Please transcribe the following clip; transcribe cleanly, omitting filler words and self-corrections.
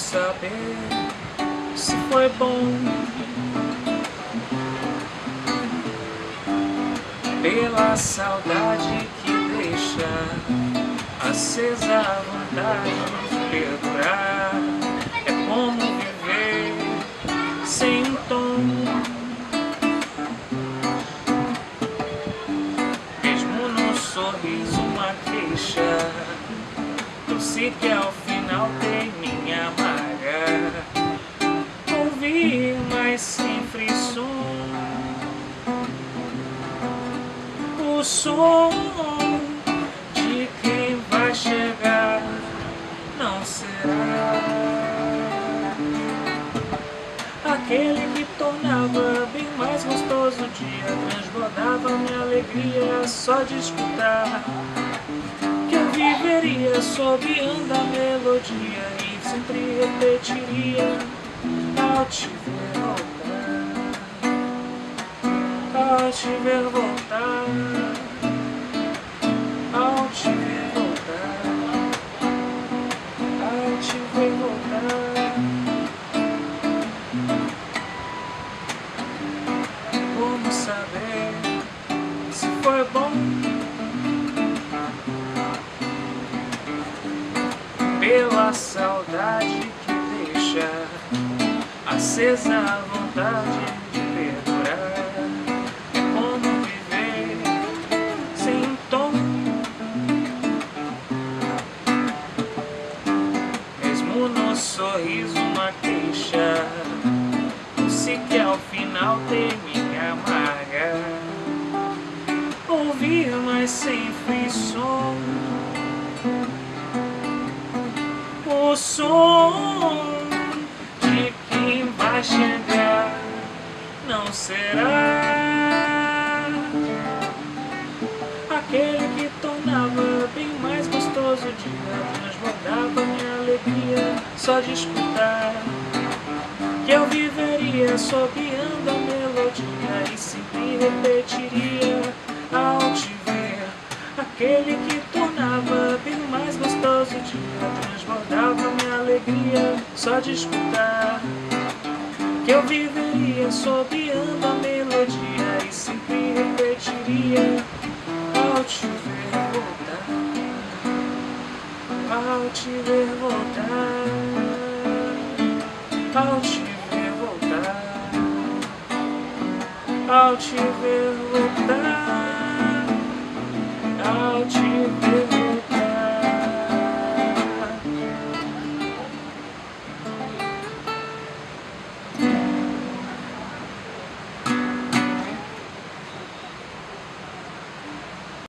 saber se foi bom. Pela saudade que deixa acesa a vontade de perdurar. É como viver sem um tom, mesmo no sorriso uma queixa. Torci que ao final termine amarga. Ouvir, mas sem frisson, o som de quem vai chegar não será aquele que tornava bem mais gostoso o dia, transbordava minha alegria só de escutar, que eu viveria sobeando a melodia e sempre repetiria ao te ver voltar, ao te ver voltar, ao te ver voltar, ao te ver voltar. Como saber se foi bom? Pela saudade que deixa acesa a vontade de perdurar. É como viver sem um tom, mesmo no sorriso uma queixa. Se que ao final termine amarga. Ouvir, mas sem frisson, o som de quem vai chegar não será aquele que tornava bem mais gostoso o dia, transbordava minha alegria só de escutar, que eu viveria sobeando a melodia e sempre repetiria ao te ver, aquele que tornava bem mais gostoso o dia, transbordava minha alegria só de escutar, que eu viveria sobeando a melodia e sempre repetiria ao te ver voltar, ao te ver voltar, ao te ver voltar, ao te ver voltar, ao te ver voltar.